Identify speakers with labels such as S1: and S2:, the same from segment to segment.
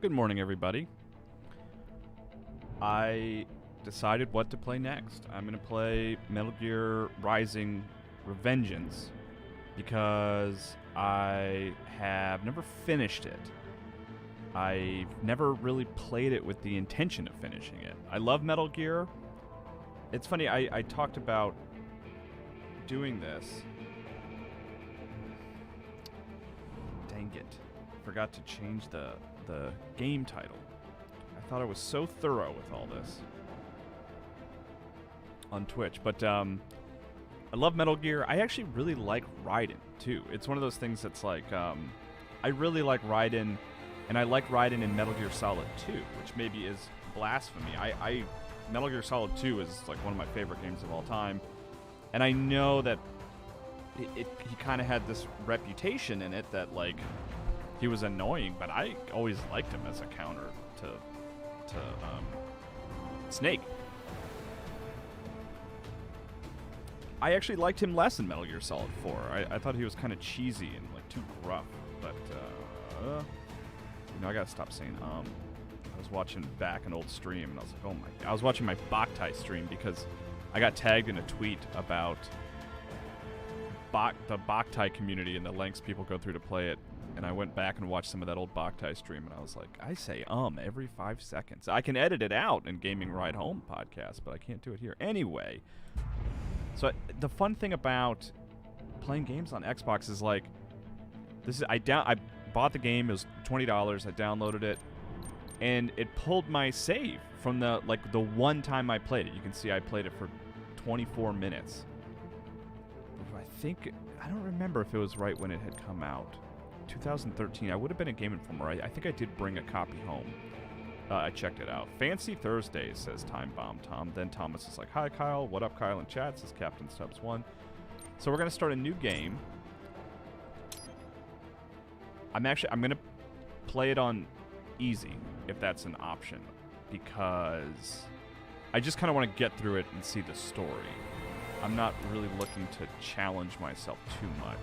S1: Good morning, everybody. I decided what to play next. I'm going to play Metal Gear Rising Revengeance because I have never finished it. I've never really played it with the intention of finishing it. I love Metal Gear. It's funny, I talked about doing this. Dang it. Forgot to change the game title. I thought I was so thorough with all this on Twitch, but I love Metal Gear. I actually really like Raiden too. It's one of those things that's like I really like Raiden, and I like Raiden in Metal Gear Solid 2, which maybe is blasphemy. Metal Gear Solid 2 is like one of my favorite games of all time, and I know that he kind of had this reputation in it that like he was annoying, but I always liked him as a counter to Snake. I actually liked him less in Metal Gear Solid 4. I thought he was kind of cheesy and like too gruff, but I gotta stop saying I was watching back an old stream and I was like, oh my god. I was watching my Boktai stream because I got tagged in a tweet about the Boktai community and the lengths people go through to play it. And I went back and watched some of that old Boktai stream, and I was like, I say every 5 seconds. I can edit it out in Gaming Ride Home podcast, but I can't do it here. Anyway, so the fun thing about playing games on Xbox is like, I bought the game, it was $20, I downloaded it, and it pulled my save from the one time I played it. You can see I played it for 24 minutes. I don't remember if it was right when it had come out. 2013. I would have been at Game Informer. I think I did bring a copy home. I checked it out. Fancy Thursdays, says Time Bomb Tom. Then Thomas is like, hi Kyle. What up, Kyle in chat, says Captain Stubbs 1. So we're going to start a new game. I'm going to play it on easy, if that's an option, because I just kind of want to get through it and see the story. I'm not really looking to challenge myself too much.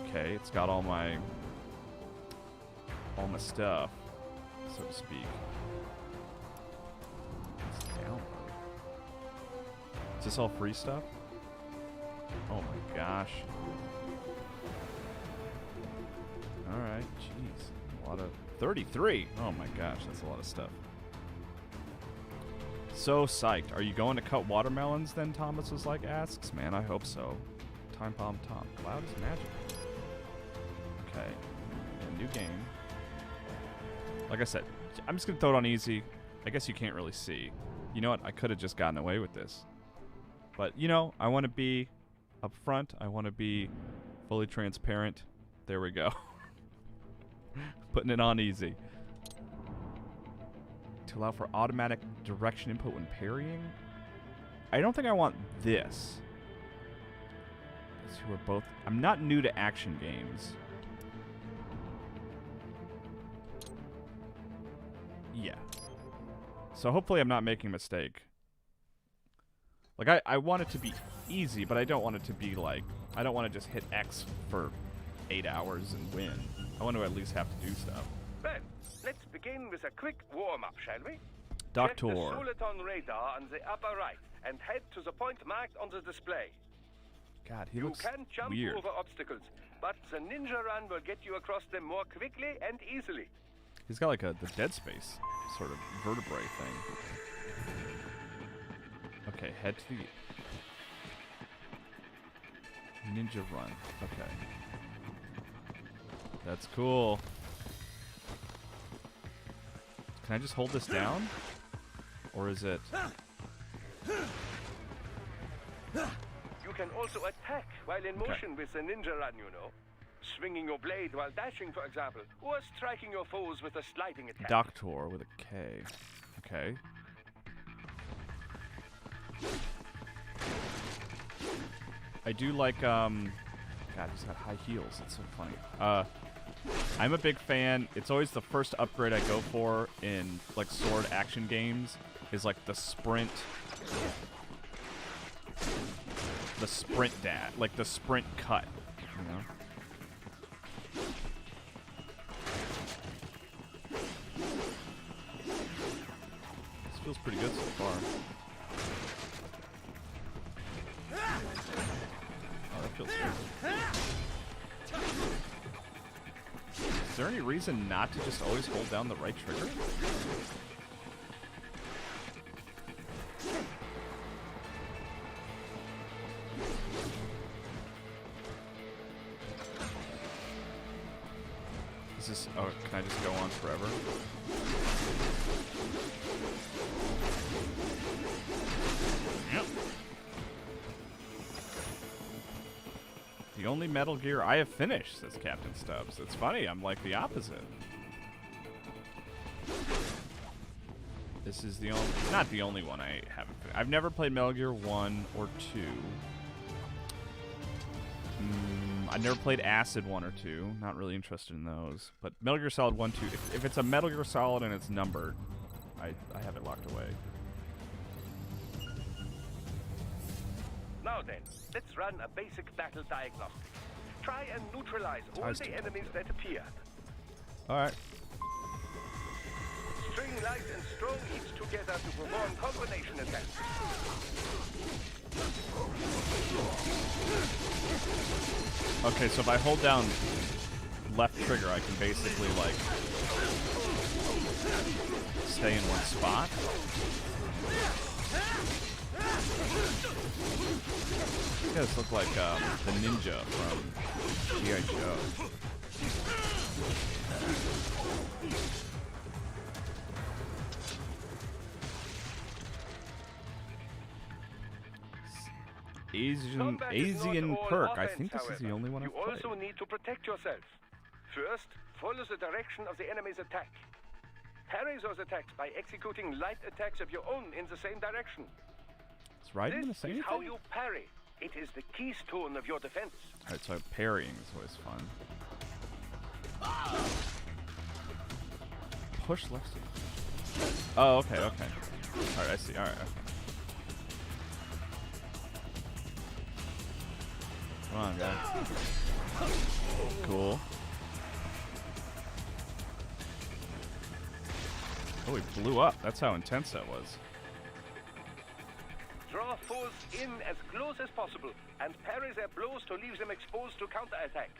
S1: Okay, it's got all my stuff, so to speak. It's down. Is this all free stuff? Oh my gosh. Alright, jeez. A lot of 33. Oh my gosh, that's a lot of stuff. So psyched. Are you going to cut watermelons then, Thomas was like, asks? Man, I hope so. Time Bomb Tom. Cloud is magic. Okay, a new game. Like I said, I'm just going to throw it on easy. I guess you can't really see. You know what? I could have just gotten away with this. But, I want to be upfront. I want to be fully transparent. There we go. Putting it on easy. To allow for automatic direction input when parrying? I don't think I want this. These two are both... I'm not new to action games. Yeah. So hopefully I'm not making a mistake. Like, I want it to be easy, but I don't want it to be like... I don't want to just hit X for 8 hours and win. I want to at least have to do stuff.
S2: Well, let's begin with a quick warm-up, shall we?
S1: Doctor.
S2: Get the Soliton radar on the upper right and head to the point marked on the display.
S1: God, he looks weird.
S2: You can jump over obstacles, but the ninja run will get you across them more quickly and easily.
S1: He's got like the Dead Space sort of vertebrae thing. Okay, head to the ninja run. Okay. That's cool. Can I just hold this down? Or is it...
S2: You can also attack while in motion with the ninja run, Swinging your blade while dashing, for example, or striking your foes with a sliding attack.
S1: Doctor with a K. Okay. I do like, God, he's got high heels. That's so funny. I'm a big fan. It's always the first upgrade I go for in, like, sword action games is, like, the sprint dash, like the sprint cut, Feels pretty good so far. Oh, that feels good. Is there any reason not to just always hold down the right trigger? Is this... Oh, can I just go on forever? Yep. The only Metal Gear I have finished, says Captain Stubbs. It's funny, I'm like the opposite. This is the only... Not the only one I haven't finished. I've never played Metal Gear 1 or 2. I never played Acid 1 or 2. Not really interested in those. But Metal Gear Solid 1, 2... If it's a Metal Gear Solid and it's numbered, I have it locked away.
S2: Now then, let's run a basic battle diagnostic. Try and neutralize all the enemies that appear.
S1: Alright.
S2: String light and strong heats together to perform combination attacks.
S1: Okay, so if I hold down left trigger, I can basically, like, stay in one spot. You guys look like the ninja from G.I. Joe. Asian Perk. I think this is the only one I've played.
S2: You also need to protect yourself. First, follow the direction of the enemy's attack. Parry those attacks by executing light attacks of your own in the same direction.
S1: Is Raiden gonna say anything?
S2: This is how you parry. It is the keystone of your defense.
S1: Alright, so parrying is always fun. Push left. Oh, okay, okay. Alright, I see. Alright. Come on, guys. Cool. Oh, he blew up. That's how intense that was.
S2: Draw foes in as close as possible and parry their blows to leave them exposed to counterattack.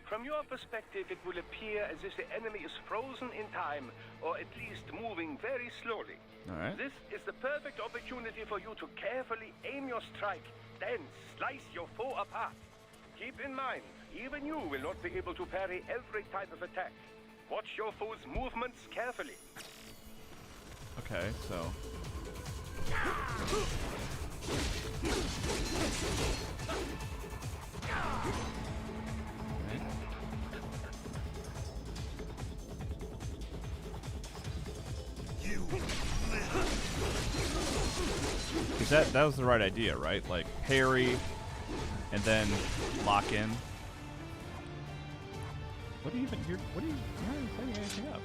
S2: From your perspective, it will appear as if the enemy is frozen in time, or at least moving very slowly.
S1: All right.
S2: This is the perfect opportunity for you to carefully aim your strike, then slice your foe apart. Keep in mind, even you will not be able to parry every type of attack. Watch your foe's movements carefully.
S1: Okay, so... Because that was the right idea, right? Like, parry, and then lock in. What do you even... You're not even setting anything up.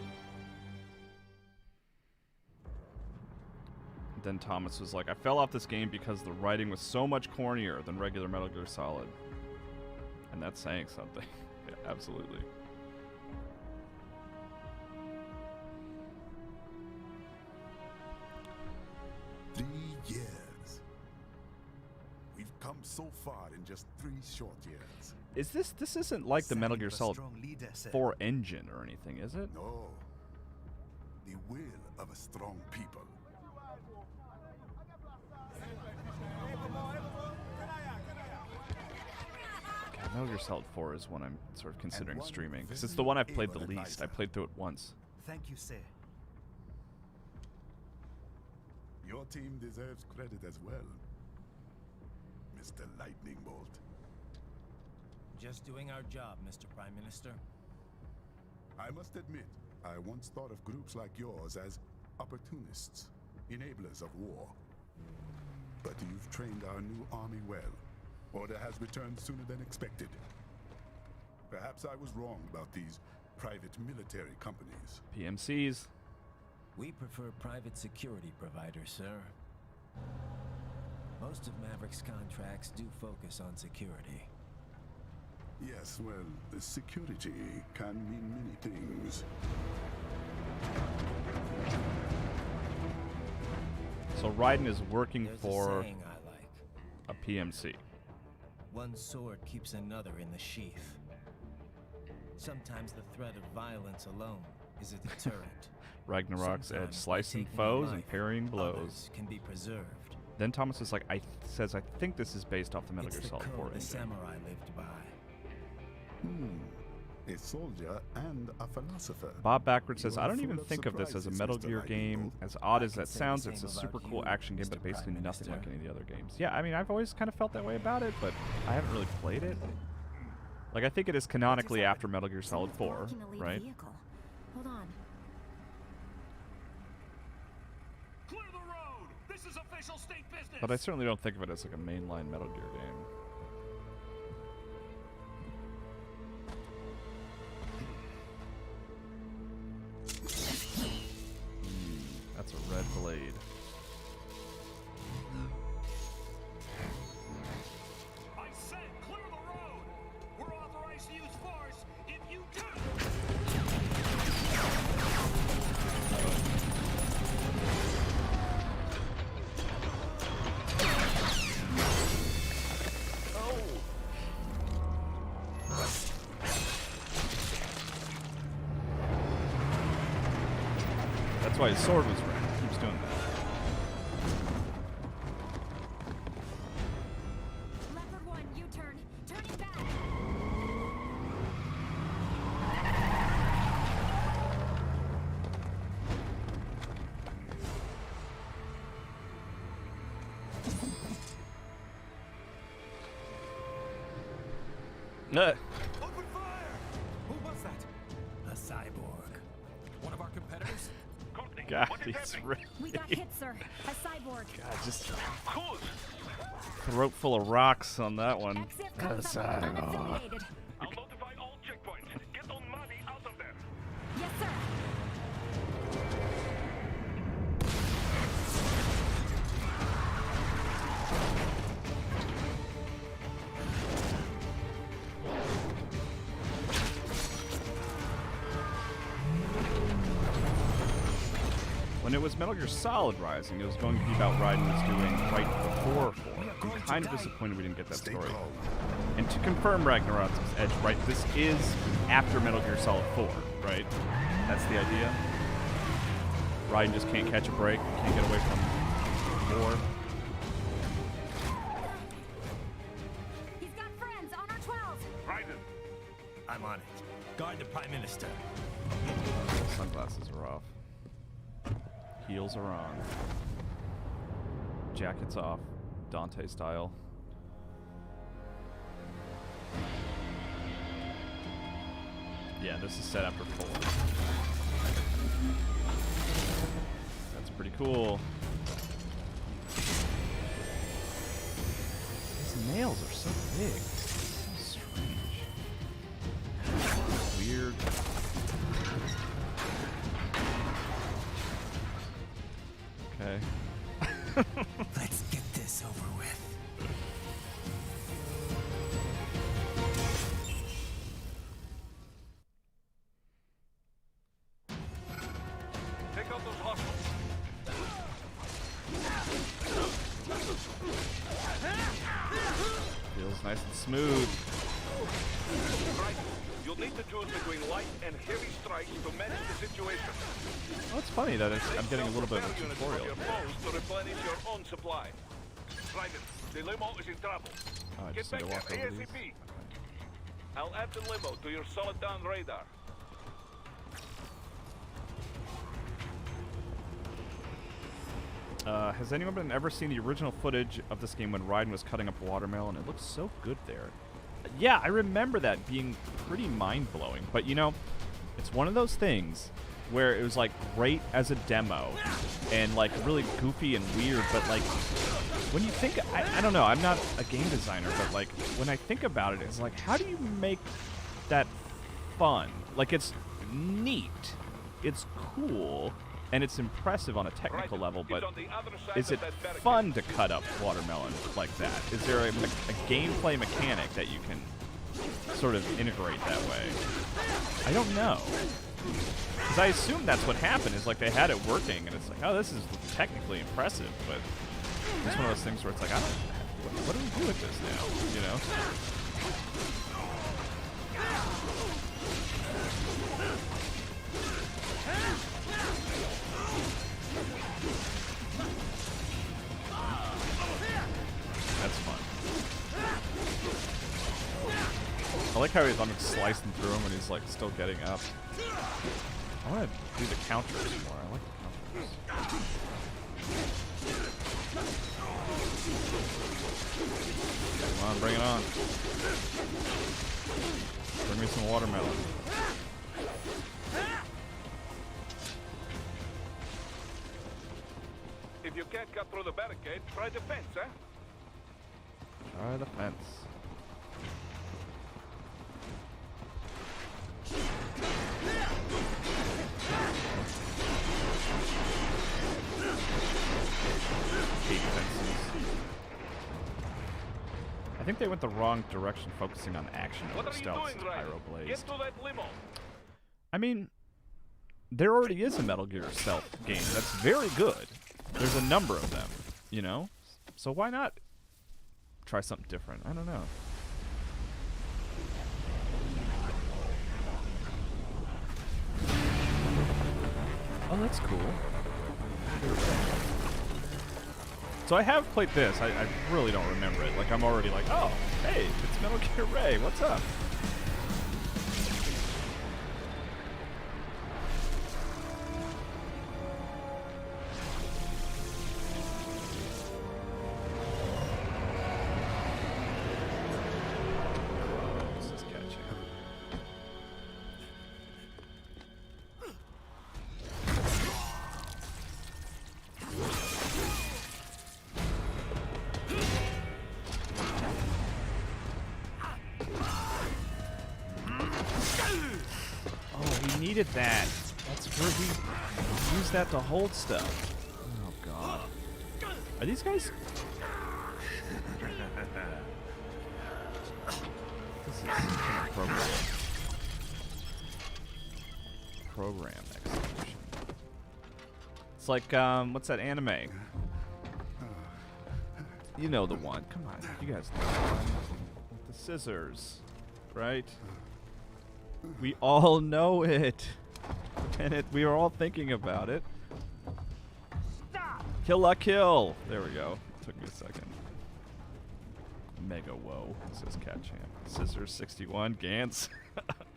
S1: Then Thomas was like, I fell off this game because the writing was so much cornier than regular Metal Gear Solid. And that's saying something. Yeah, absolutely.
S3: We've come so far in just 3 short years.
S1: Is this isn't like the Metal Gear Solid 4 engine or anything, is it?
S3: No. The will of a strong people.
S1: God, Metal Gear Solid 4 is one I'm sort of considering streaming, because it's the one I've played the least. I played through it once.
S4: Thank you, sir.
S3: Your team deserves credit as well, Mr. Lightning Bolt.
S4: Just doing our job, Mr. Prime Minister.
S3: I must admit, I once thought of groups like yours as opportunists, enablers of war. But you've trained our new army well. Order has returned sooner than expected. Perhaps I was wrong about these private military companies.
S1: PMCs.
S4: We prefer private security providers, sir. Most of Maverick's contracts do focus on security.
S3: Yes, well, the security can mean many things.
S1: So Raiden is working
S4: There's
S1: for
S4: a saying I like.
S1: a PMC.
S4: One sword keeps another in the sheath. Sometimes the threat of violence alone is a deterrent.
S1: Ragnarok's edge,
S4: Sometimes
S1: slicing
S4: taking a
S1: foes and
S4: life,
S1: parrying blows.
S4: others can be preserved.
S1: Then Thomas is like, I think this is based off the Metal
S4: It's
S1: Gear
S4: the
S1: Solid 4
S4: code the
S1: engine.
S4: samurai lived by.
S3: A soldier and a philosopher.
S1: Bob Backward says,
S3: You
S1: I
S3: are
S1: don't
S3: full
S1: even
S3: of
S1: think of this as a
S3: surprises,
S1: Metal
S3: Mr.
S1: Gear
S3: Raiden.
S1: game. As odd as
S4: can
S1: that
S4: say the
S1: sounds, it's a
S4: same
S1: super
S4: about
S1: cool
S4: you,
S1: action game,
S4: Mr.
S1: but basically
S4: Prime
S1: nothing like
S4: Minister.
S1: any of the other games. Yeah, I mean, I've always kind of felt that way about it, but I haven't really played it. Like, I think it is canonically after Metal Gear Solid 4, right?
S5: Hold on.
S2: Clear the road! This is official state business!
S1: But I certainly don't think of it as like a mainline Metal Gear game. That's a red blade.
S2: I said clear the road! We're authorized to use force if you do!
S1: That's why his sword was red. He keeps doing that.
S5: Leopard 1, U-turn. Turning back.
S4: Open fire! Who was that? A cyborg. One of our competitors?
S2: Courtney,
S1: God,
S2: what is
S1: he's
S2: happening?
S1: really...
S5: We got hit, sir. A cyborg.
S1: God, just
S2: Cool!
S1: throat full of rocks on that one.
S5: Exit comes up unaffiliated.
S2: I'll notify all checkpoints. Get on money out of there!
S5: Yes, sir.
S1: When it was Metal Gear Solid Rising, it was going to be about Raiden was doing right before 4. I'm kind of disappointed we didn't get that
S3: Stay
S1: story.
S3: calm.
S1: And to confirm Ragnarok's edge, right, this is after Metal Gear Solid 4, right? That's the idea. Raiden just can't catch a break, can't get away from 4.
S5: He's got friends on our 12.
S2: Raiden!
S4: I'm on it. Guard the Prime Minister.
S1: Sunglasses are off. Heels are on. Jacket's off. Dante style. Yeah, this is set after 4. That's pretty cool. His nails are so big. It's so strange. Weird. Okay.
S4: Let's get this over with.
S2: Take out those hostiles.
S1: Feels nice and smooth.
S2: Right. You'll need to choose between light and heavy strikes to manage the situation.
S1: Oh, it's funny that I'm getting a little bit of a
S2: Units
S1: tutorial.
S2: from your foes to replenish your own supply. Raiden, the limo is in trouble.
S1: Oh, I
S2: Get
S1: just need
S2: back
S1: to walk
S2: there
S1: over these.
S2: ASAP. I'll add the limo to your solid down radar.
S1: Has anyone ever seen the original footage of this game when Raiden was cutting up watermelon? It looks so good there. Yeah, I remember that being pretty mind-blowing. But, you know, it's one of those things where it was, like, great as a demo and, like, really goofy and weird. But, like, when you think... I don't know. I'm not a game designer. But, like, when I think about it, it's like, how do you make that fun? Like, it's neat. It's cool. And it's impressive on a technical level, but is it fun to cut up watermelon like that? Is there a gameplay mechanic that you can sort of integrate that way? I don't know. Because Because I assume that's what happened, is like they had it working, and it's like, oh, this is technically impressive, but it's one of those things where it's like, I don't, what do we do with this now, you know? That's fun. I like how he's like slicing through him and he's like still getting up. I want to do the counters more. I like the counters. Come on, bring it on. Bring me some watermelon.
S2: If you can't cut through the barricade, try the fence, eh?
S1: Try the fence. Hate fences. I think they went the wrong direction, focusing on action over stealth since Pyro Blazed.
S2: Get to that limo.
S1: I mean, there already is a Metal Gear stealth game that's very good. There's a number of them, you know? So why not try something different? I don't know. Oh, that's cool. So I have played this. I really don't remember it. Like, I'm already like, oh, hey, it's Metal Gear Ray. What's up? That. That's where we use that to hold stuff. Oh god. Are these guys? This is program execution. It's like what's that anime? You know the one. Come on, you guys know the one. With the scissors, right? We all know it, and we are all thinking about it. Kill la kill. There we go. Took me a second. Mega whoa, says Cat Champ. Scissors 61 Gantz.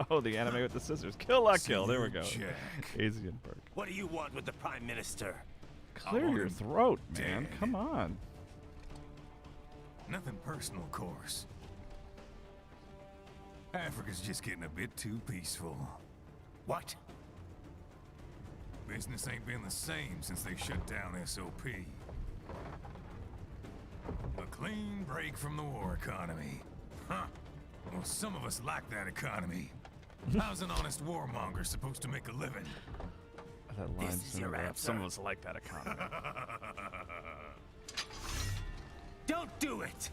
S1: Oh, the anime with the scissors. Kill la kill. There we go. Asian perk.
S4: What do you want with the Prime Minister?
S1: Clear your throat, man. Come on.
S6: Nothing personal, of course. Africa's just getting a bit too peaceful.
S4: What?
S6: Business ain't been the same since they shut down SOP. A clean break from the war economy. Huh. Well, some of us like that economy. How's an honest warmonger supposed to make a living?
S1: That line's in rap. Some of us like that economy.
S4: Don't do it!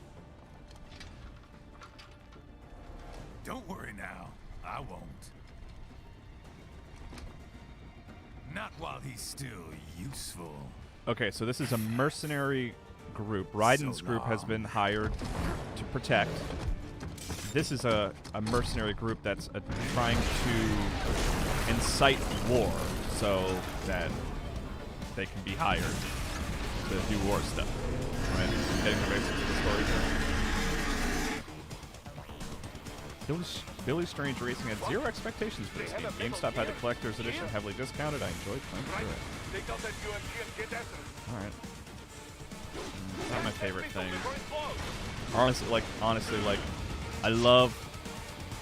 S6: Don't worry now. I won't. Not while he's still useful.
S1: Okay, so this is a mercenary group. Raiden's group has been hired to protect. This is a mercenary group that's trying to incite war so that they can be hired to do war stuff. Right? Getting the basics of the story here. Billy Strange Racing had zero expectations for this game. GameStop had the collector's edition heavily discounted. I enjoyed playing through it. Alright. Not my favorite thing. Honestly, I love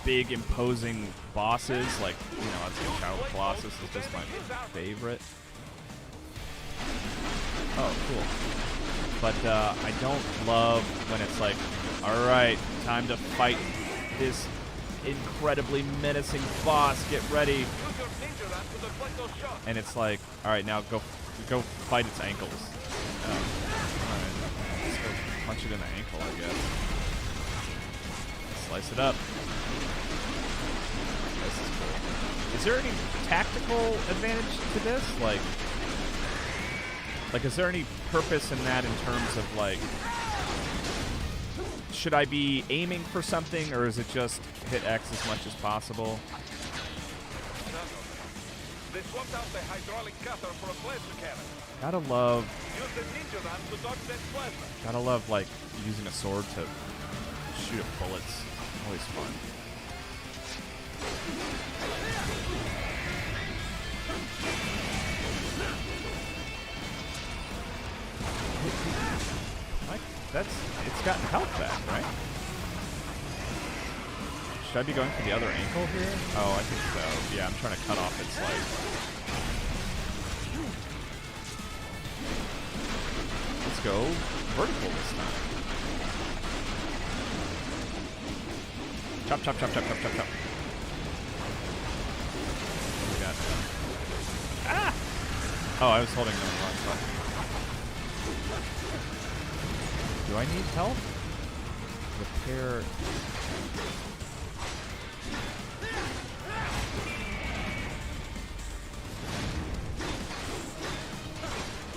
S1: big, imposing bosses. Like, you know, I'd say Shadow of the Colossus is just my favorite. Oh, cool. But I don't love when it's like, alright, time to fight this incredibly menacing boss, get ready. And it's like, alright, now go fight its ankles. Alright, let's go punch it in the ankle, I guess. Slice it up. This is cool. Is there any tactical advantage to this? Like, is there any purpose in that in terms of, like, should I be aiming for something, or is it just hit X as much as possible?
S2: They swapped out the hydraulic cutter for a plasma cannon.
S1: Gotta love,
S2: Use the ninja gun to dodge that plasma.
S1: gotta love, like, using a sword to shoot at bullets. Always fun. Like, it's gotten health back, right? Should I be going for the other ankle here? Oh, I think so. Yeah, I'm trying to cut off its life. Let's go vertical this time. Chop, chop, chop, chop, chop, chop, chop. What do we got? Ah! Oh, I was holding the wrong button. Do I need help? Repair.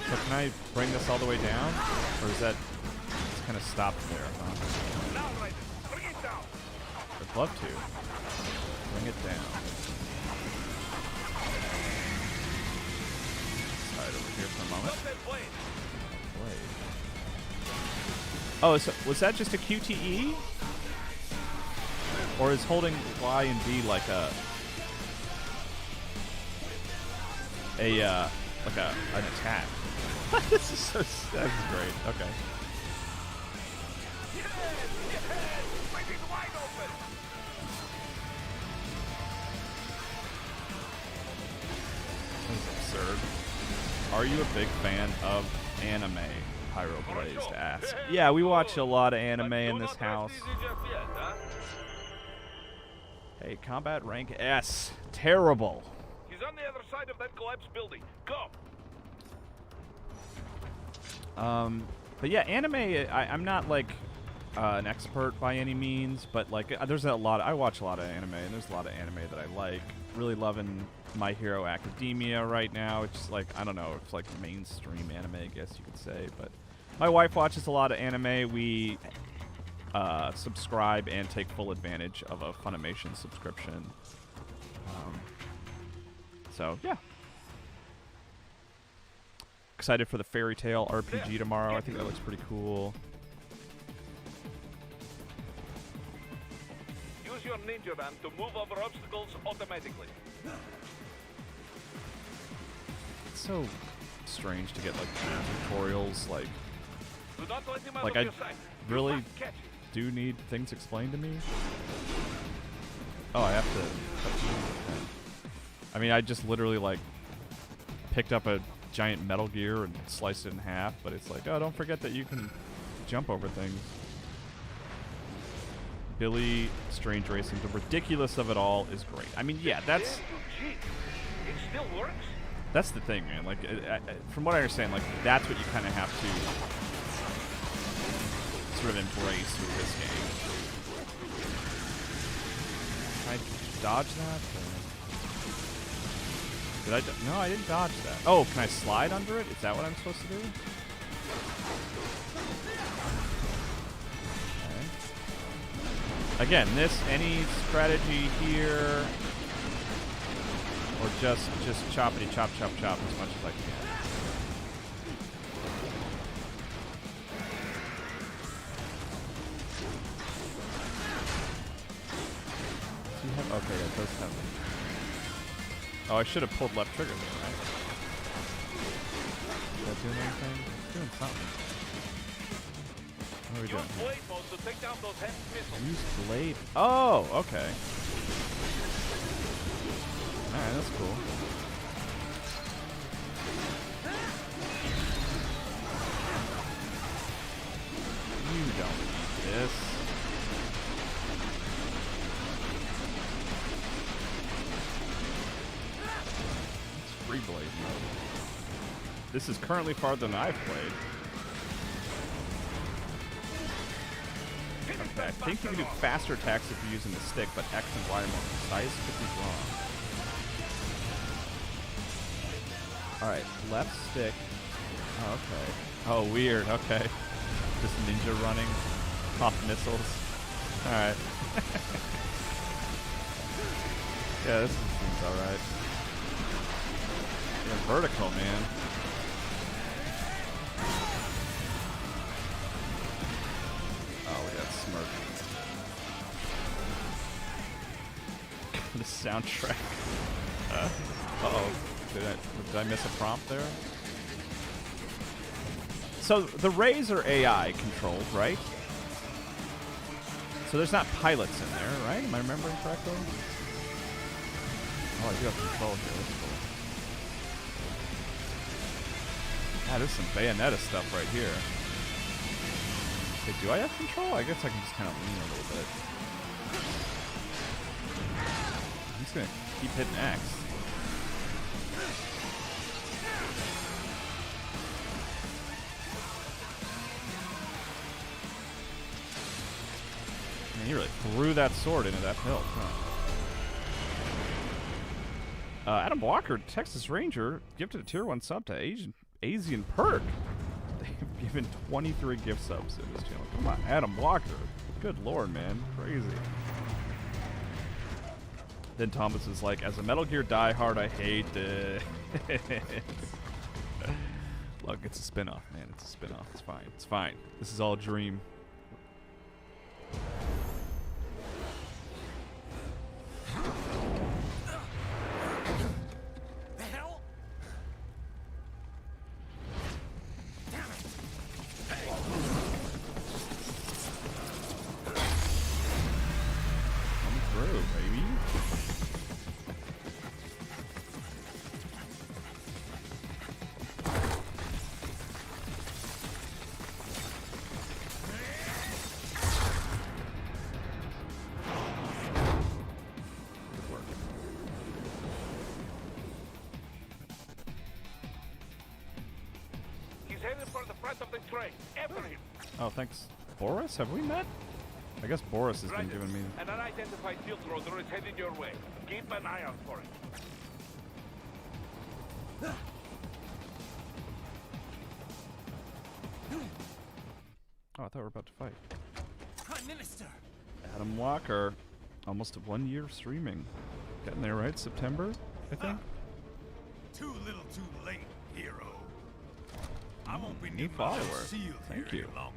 S1: So can I bring this all the way down? Or is that it's kind of stopped there, huh?
S2: Now, Raiden, bring it down.
S1: I'd love to. Bring it down. Slide over here for a moment.
S2: Stop that blade.
S1: Blade. Oh, so was that just a QTE? Or is holding Y and D like an attack? This is so, that's great. Okay.
S2: Yes! Fighting wide open.
S1: This is absurd. Are you a big fan of anime? Pyro Blazed asks. Yeah, we watch a lot of anime in this house. Hey, combat rank S. Terrible.
S2: He's on the other side of that collapsed building. Go.
S1: But yeah, anime, I'm not like an expert by any means, but like there's a lot, I watch a lot of anime, and there's a lot of anime that I like. Really loving My Hero Academia right now. It's like, I don't know, it's like mainstream anime, I guess you could say, but my wife watches a lot of anime. We subscribe and take full advantage of a Funimation subscription. So, yeah. Excited for the Fairy Tail RPG tomorrow. I think that looks pretty cool.
S2: Use your ninja gun to move over obstacles automatically.
S1: It's so strange to get like tutorials. Like
S2: Do not let him out
S1: Like,
S2: of
S1: I
S2: your sight. You
S1: really
S2: must catch him.
S1: do need things explained to me. Oh, I have to. I mean, I just literally like picked up a giant Metal Gear and sliced it in half, but it's like, oh, don't forget that you can jump over things. Billy Strange Racing, the ridiculous of it all is great. I mean, yeah, that's
S2: Dare you cheat? It still works?
S1: that's the thing, man. Like, from what I understand, like that's what you kind of have to sort of embrace with this game. Can I dodge that? Or? Did I? No, I didn't dodge that. Oh, can I slide under it? Is that what I'm supposed to do? Okay. Again, any strategy here, or just choppity chop chop chop as much as I can. Do you have? Okay, that does have. Oh, I should have pulled left trigger there, right? Is that doing anything? It's doing something. What are we
S2: Use
S1: doing?
S2: blade mode to take down those heavy missiles.
S1: Use blade. Oh, okay. Alright, that's cool. You don't need this. It's free blade mode. This is currently farther than I've played. Okay, I think you can do faster attacks if you're using the stick, but X and Y are more precise. Could be wrong. Alright, left stick. Oh, okay. Oh, weird. Okay. Just ninja running. Pop missiles. Alright. Yeah, this seems alright. Yeah, vertical, man. Oh, we got smirk. The soundtrack. Uh-oh. Did I miss a prompt there? So the Rays are AI controlled, right? So there's not pilots in there, right? Am I remembering correctly? Oh, I do have control here. That's cool. God, there's some Bayonetta stuff right here. Okay, do I have control? I guess I can just kind of lean a little bit. I'm just going to keep hitting X. Man, he really threw that sword into that hilt, huh? Adam Walker, Texas Ranger, gifted a tier 1 sub to Asian Perk. They've given 23 gift subs in this channel. Come on, Adam Walker. Good lord, man. Crazy. Then Thomas is like, as a Metal Gear diehard, I hate it. Look, it's a spin-off, man. It's a spin-off. It's fine. It's fine. This is all a dream. Oh, thanks. Boris? Have we met? I guess Boris has been giving me...
S2: An unidentified field roller is headed your way. Keep an eye out for it.
S1: Oh, I thought we were about to fight.
S4: Prime Minister!
S1: Adam Walker. Almost 1 year streaming. Getting there, right? September, I think?
S6: Too little too late, hero. I won't be
S1: New
S6: needing my
S1: follower.
S6: shield
S1: Thank
S6: here
S1: you.
S6: any longer.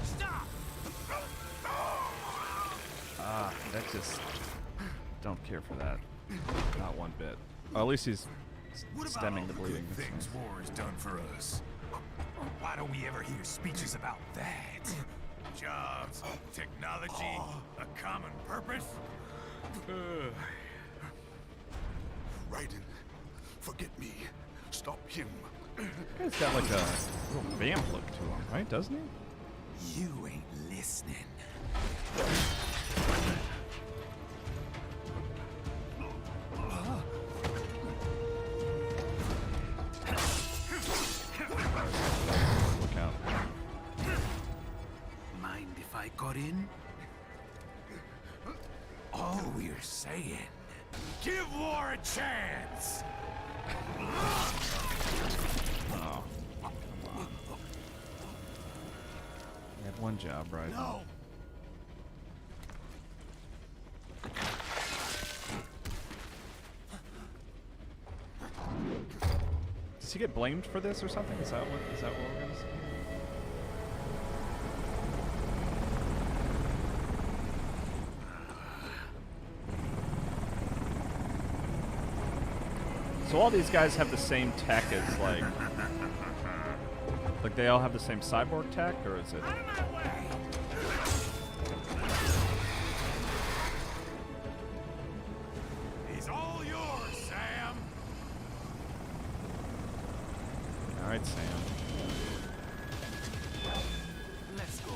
S4: Stop!
S1: Ah, that just... Don't care for that. Not one bit. Oh, at least he's
S6: What about
S1: stemming
S6: all
S1: the
S6: the
S1: bleeding.
S6: good
S1: That's
S6: things
S1: nice.
S6: war has done for us? Why don't we ever hear speeches about that? Jobs, technology, a common purpose?
S3: Raiden, forget me. Stop him.
S1: He's got like a little vamp look to him, right? Doesn't he?
S6: You ain't listening.
S1: Look out.
S6: Mind if I got in? All we're saying, give war a chance!
S1: Oh. Come on. You had one job, right?
S6: No!
S1: Does he get blamed for this or something? Is that what we're gonna see? So all these guys have the same tech as like they all have the same cyborg tech, or is it?
S6: Out of my way! He's all yours, Sam!
S1: All right, Sam.
S4: Let's go.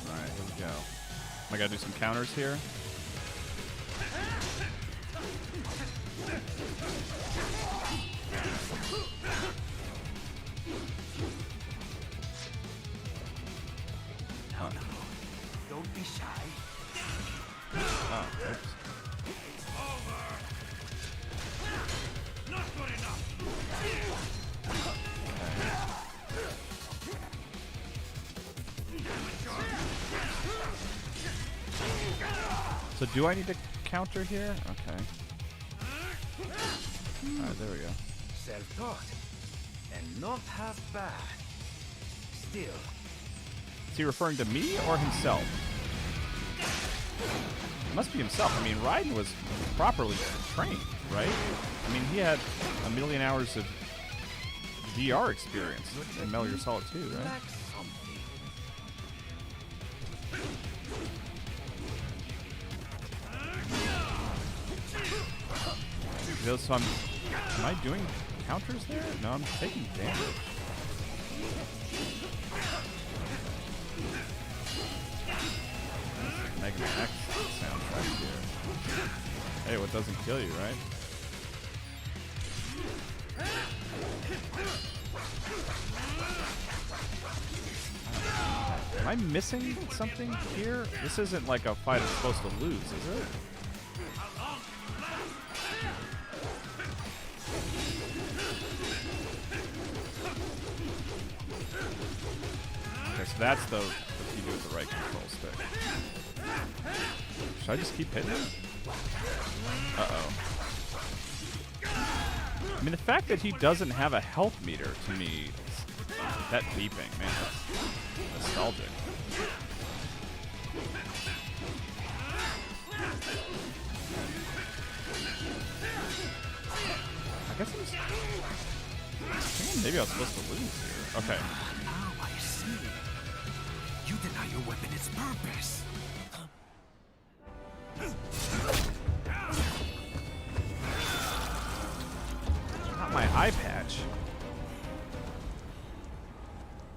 S1: All right, here we go. I gotta do some counters here. Huh.
S7: Don't be shy.
S1: Oh, oops.
S7: Not good enough.
S1: So do I need to counter here? Okay. Alright, there we go.
S7: Self-taught. And not half bad. Still.
S1: Is he referring to me or himself? It must be himself. I mean, Raiden was properly trained, right? I mean, he had a million hours of VR experience in Metal Gear Solid 2, right?
S7: Like something.
S1: So am I doing counters there? No, I'm taking damage. Mega Man X soundtrack here. Hey, what doesn't kill you, right? Am I missing something here? This isn't like a fight I'm supposed to lose, is it? Okay, so that's the key to the right control stick. Should I just keep hitting him? Uh-oh. I mean, the fact that he doesn't have a health meter, to me, that beeping, man, that's nostalgic. I guess maybe I was supposed to lose here. Okay.
S7: Now I see. You deny your weapon its purpose.
S1: Not my eye patch.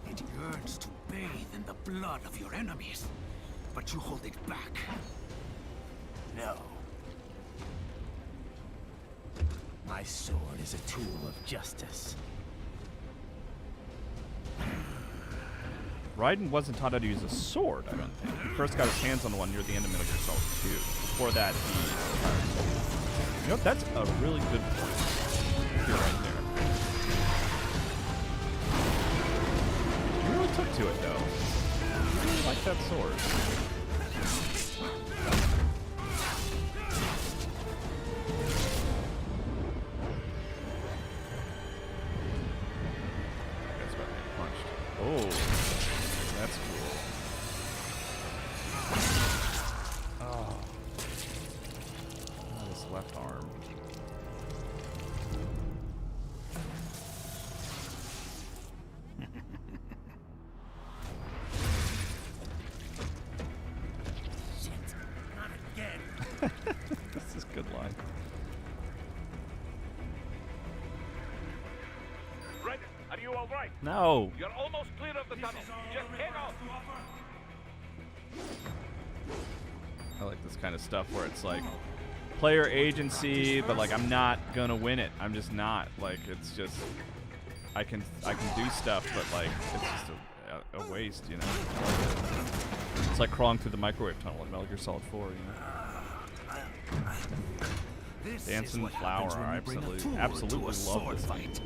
S7: It yearns to bathe in the blood of your enemies, but you hold it back. No.
S4: My sword is a tool of justice.
S1: Raiden wasn't taught how to use a sword, I don't think. He first got his hands on one near the end of Metal Gear Solid 2. Before that, he... You know, that's a really good point. You're right there. You really took to it, though. I really like that sword. That's about to get punched. Oh. That's cool. Oh. Oh, this left arm.
S7: Shit. Not again.
S1: This is a good line.
S2: Raiden, are you all right?
S1: No.
S2: You're almost clear of the tunnel. Just hang on.
S1: I like this kind of stuff where it's like player agency, but like I'm not gonna win it. I'm just not. Like it's just I can do stuff, but like it's just a waste, you know. It's like crawling through the microwave tunnel in Metal Gear Solid 4, you know.
S7: This
S1: Dancing
S7: is what
S1: Flower,
S7: happens when
S1: I
S7: you bring a tool
S1: absolutely
S7: to a
S1: love
S7: sword
S1: this
S7: fight.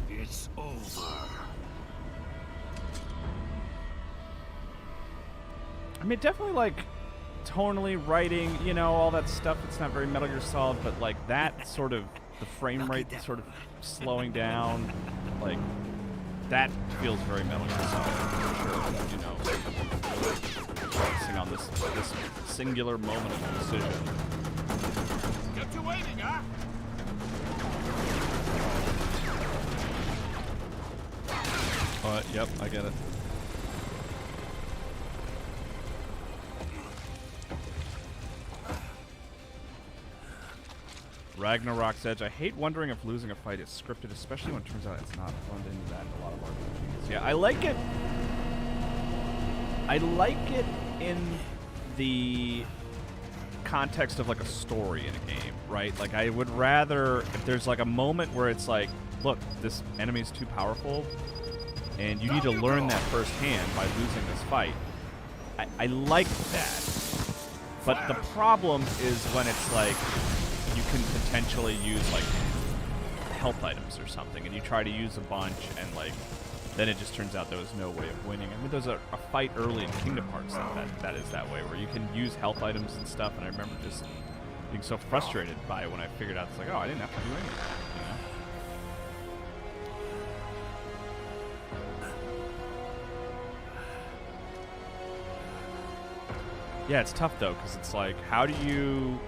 S7: It's over.
S1: I mean, definitely like tonally writing, you know, all that stuff. It's not very Metal Gear Solid, but like that sort of the frame rate sort of slowing down, like that feels very Metal Gear Solid for sure. You know, focusing on this singular moment of decision.
S2: Get you waiting, huh?
S1: Yep, I get it. Ragnarok's Edge. I hate wondering if losing a fight is scripted, especially when it turns out it's not. I've run into that in a lot of RPGs. Yeah, I like it. I like it in the context of like a story in a game, right? Like I would rather if there's like a moment where it's like, look, this enemy's too powerful. and you need to learn that firsthand by losing this fight. I like that. But the problem is when it's like you can potentially use like health items or something, and you try to use a bunch, and like then it just turns out there was no way of winning. I mean, there's a fight early in Kingdom Hearts that is that way, where you can use health items and stuff, and I remember just being so frustrated by it when I figured out, it's like, oh, I didn't have to do anything, you know? Yeah, it's tough though, because it's like, how do you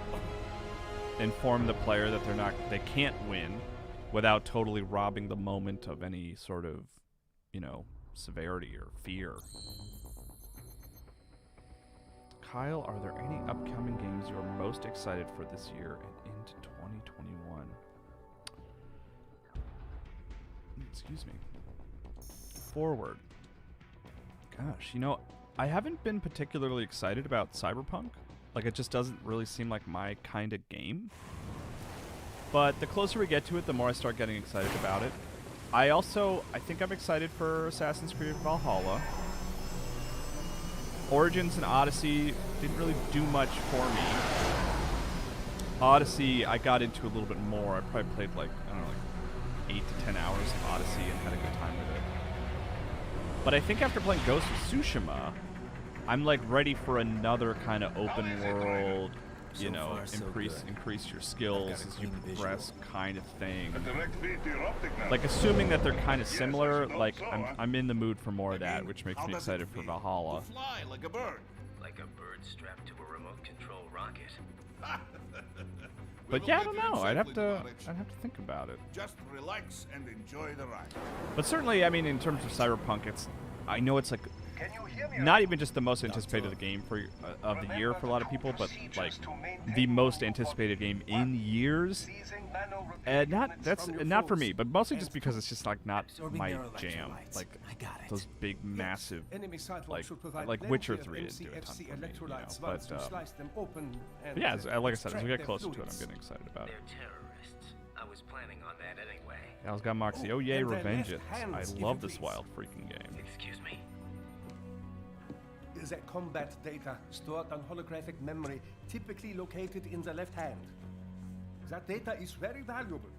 S1: inform the player that they can't win without totally robbing the moment of any sort of, you know, severity or fear? Kyle, are there any upcoming games you are most excited for this year and into 2021? Excuse me. Forward. Gosh, you know, I haven't been particularly excited about Cyberpunk. Like, it just doesn't really seem like my kind of game. But the closer we get to it, the more I start getting excited about it. I think I'm excited for Assassin's Creed Valhalla. Origins and Odyssey didn't really do much for me. Odyssey, I got into a little bit more. I probably played like, I don't know, like 8 to 10 hours of Odyssey and had a good time with it. But I think after playing Ghost of Tsushima, I'm like ready for another kind of open world, you know, increase your skills as you progress kind of thing. Like, assuming that they're kind of similar, like I'm in the mood for more of that, which makes me excited for Valhalla.
S7: Fly like a bird.
S4: Like a bird strapped to a remote control rocket.
S1: But yeah, I don't know. I'd have to think about it.
S7: Just relax and enjoy the ride.
S1: But certainly, I mean, in terms of Cyberpunk, I know it's like not even just the most anticipated game of the year for a lot of people, but like the most anticipated game in years. And not for me, but mostly just because it's just like not my jam. Like those big, massive, like Witcher 3 didn't do a ton for me, you know. But yeah, like I said, as we get closer to it, I'm getting excited about it.
S4: They're terrorists. I was planning on that anyway.
S1: Al's got Moxie. Oh yay, Revengeance. I love this wild freaking game.
S4: Excuse me.
S2: The combat data stored on holographic memory, typically located in the left hand. That data is very valuable.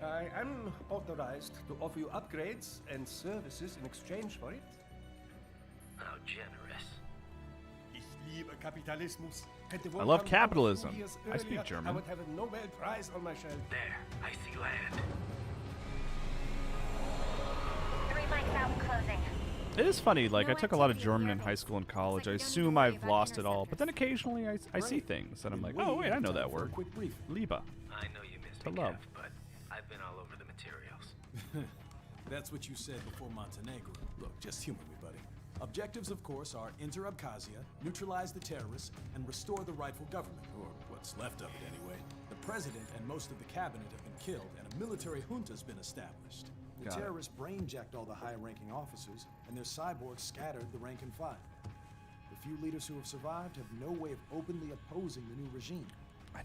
S2: I am authorized to offer you upgrades and services in exchange for it.
S4: How generous.
S2: Ich liebe Kapitalismus.
S1: I love capitalism. I speak
S2: I
S1: German.
S2: would have a Nobel Prize on my shelf.
S4: There, I see land.
S5: 3 mics out and closing.
S1: It is funny, like, I took a lot of German in high school and college. I assume I've lost it all, but then occasionally I see things, and I'm like, oh, wait, I know that word. Liebe.
S4: I know you missed
S1: To
S4: a
S1: love.
S4: calf, but I've been all over the materials.
S8: That's what you said before Montenegro. Look, just humor me, buddy. Objectives, of course, are enter Abkhazia, neutralize the terrorists, and restore the rightful government, or what's left of it anyway. The president and most of the cabinet have been killed, and a military junta's been established. The terrorists brainjacked all the high-ranking officers, and their cyborgs scattered the rank and file. The few leaders who have survived have no way of openly opposing the new regime.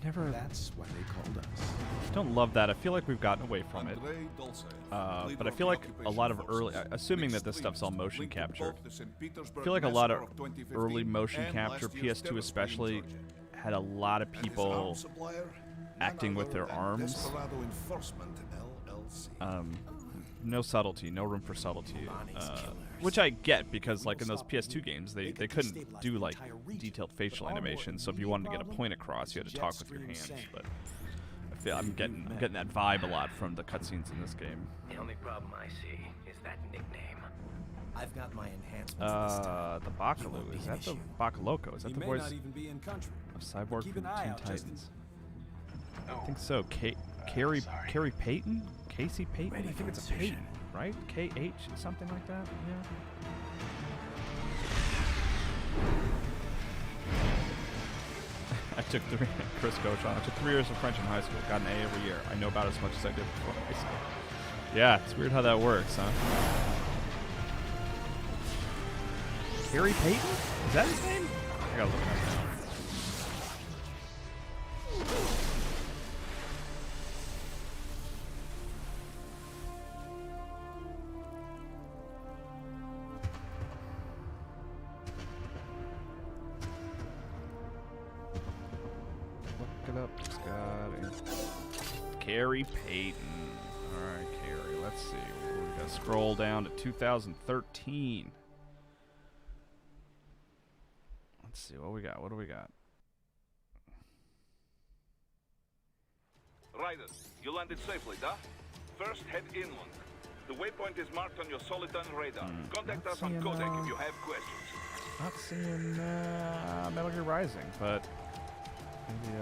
S8: That's why they called us.
S1: I don't love that. I feel like we've gotten away from it. But I feel like a lot of early, assuming that this stuff's all motion captured, I feel like a lot of early motion capture, PS2 especially, had a lot of people acting with their arms. No subtlety, no room for subtlety, which I get because, like, in those PS2 games, they couldn't do like detailed facial animation. So if you wanted to get a point across, you had to talk with your hands. But I feel I'm getting that vibe a lot from the cutscenes in this game.
S4: The only problem I see is that nickname. I've got my enhancements this time.
S1: The Bakalu, is that the Bakaloco? Is that
S8: He
S1: the
S8: may
S1: voice
S8: not even be in country.
S1: of Cyborg
S8: Keep
S1: from
S8: an eye
S1: Teen
S8: out, Justin.
S1: Titans? I think so. Carrie Payton? Casey Payton? I think it's a Payton, right? K-H, something like that? Yeah. I took Chris Cochon. I took 3 years of French in high school. Got an A every year. I know about as much as I did before high school. Yeah, it's weird how that works, huh? Carrie Payton? Is that his name? I gotta look it up now. it up. It's got Carrie Payton. Alright, Carrie. Let's see. We gotta scroll down to 2013. Let's see what we got. What do we got?
S9: Raiden, you landed safely, da? First, head inland. The waypoint is marked on your Soliton radar. Contact us on Codec if you have questions.
S1: Not seeing Metal Gear Rising, but maybe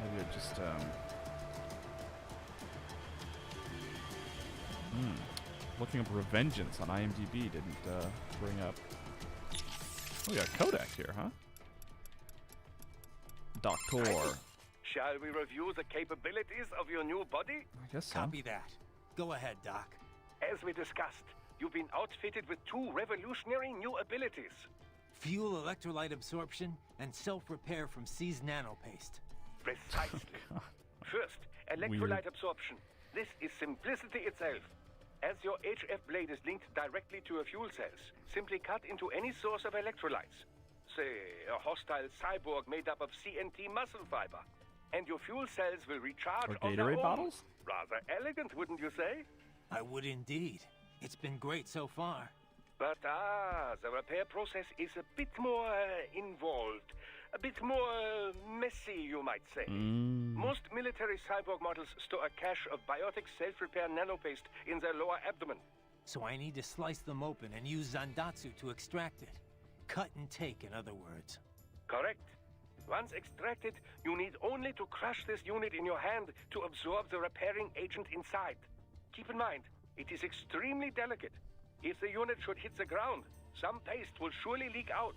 S1: maybe it just looking up Revengeance on IMDb didn't bring up. We got Codec here, huh? Doctor.
S2: Shall we review the capabilities of your new body?
S1: I guess so.
S4: Copy that. Go ahead, Doc.
S2: As we discussed, you've been outfitted with 2 revolutionary new abilities.
S4: Fuel electrolyte absorption and self-repair from C's nanopaste.
S2: Precisely. First, electrolyte absorption. This is simplicity itself. As your HF blade is linked directly to your fuel cells, simply cut into any source of electrolytes. Say, a hostile cyborg made up of CNT muscle fiber. And your fuel cells will recharge
S1: Or
S2: on their
S1: Gatorade
S2: own.
S1: bottles?
S2: Rather elegant, wouldn't you say?
S4: I would indeed. It's been great so far.
S2: But the repair process is a bit more involved. A bit more messy, you might say. Most military cyborg models store a cache of biotic self-repair nanopaste in their lower abdomen.
S4: So I need to slice them open and use Zandatsu to extract it. Cut and take, in other words.
S2: Correct. Once extracted, you need only to crush this unit in your hand to absorb the repairing agent inside. Keep in mind, it is extremely delicate. If the unit should hit the ground, some paste will surely leak out.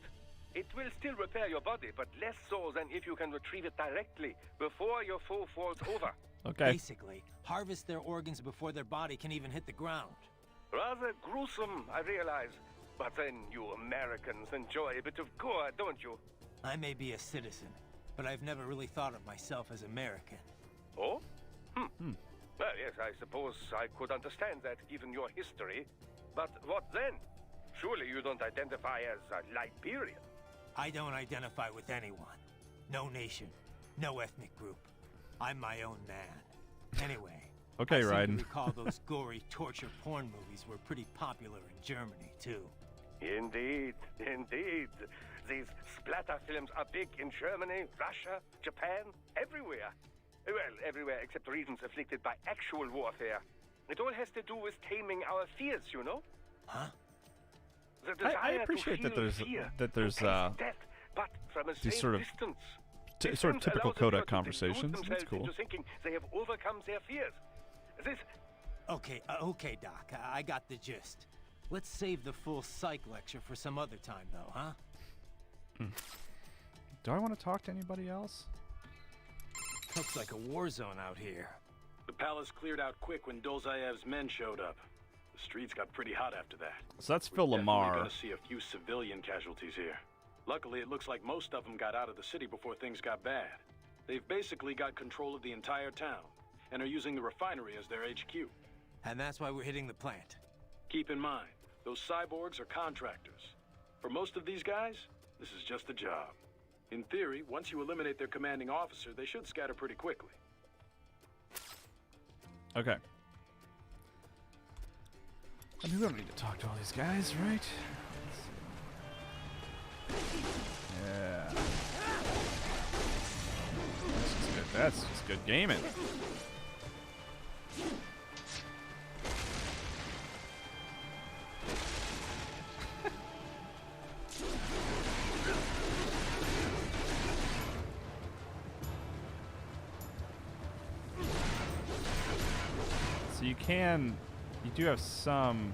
S2: It will still repair your body, but less so than if you can retrieve it directly before your foe falls over.
S1: Okay.
S4: Basically, harvest their organs before their body can even hit the ground.
S2: Rather gruesome, I realize. But then you Americans enjoy a bit of gore, don't you?
S4: I may be a citizen, but I've never really thought of myself as American.
S2: Oh? Well, yes, I suppose I could understand that given your history. But what then? Surely you don't identify as a Liberian.
S4: I don't identify with anyone. No nation, no ethnic group. I'm my own man. Anyway,
S1: Okay,
S4: I seem
S1: Raiden.
S4: to recall those gory torture porn movies were pretty popular in Germany, too.
S2: Indeed, indeed. These splatter films are big in Germany, Russia, Japan, everywhere. Well, everywhere except regions afflicted by actual warfare. It all has to do with taming our fears, you know?
S4: Huh?
S2: The
S1: I
S2: desire
S1: appreciate
S2: to
S1: that
S2: feel
S1: there's
S2: fear,
S1: that there's
S2: to taste death, but from a
S1: these
S2: safe
S1: sort of
S2: distance.
S1: sort of
S2: Distance
S1: typical
S2: allows the viewer
S1: Kodak
S2: to
S1: conversations.
S2: delude
S1: That's
S2: themselves
S1: cool.
S2: into thinking they have overcome their fears. This
S4: Okay, Doc. I got the gist. Let's save the full psych lecture for some other time, though, huh?
S1: Do I want to talk to anybody else?
S4: Looks like a war zone out here.
S8: The palace cleared out quick when Dolzayev's men showed up. The streets got pretty hot after that.
S1: So that's Phil
S8: We're definitely
S1: Lamar.
S8: gonna see a few civilian casualties here. Luckily, it looks like most of them got out of the city before things got bad. They've basically got control of the entire town, and are using the refinery as their HQ.
S4: And that's why we're hitting the plant.
S8: Keep in mind, those cyborgs are contractors. For most of these guys, this is just a job. In theory, once you eliminate their commanding officer, they should scatter pretty quickly.
S1: Okay. I mean, we don't need to talk to all these guys, right? Let's see. Yeah. That's just good. That's just good gaming. So you do have some.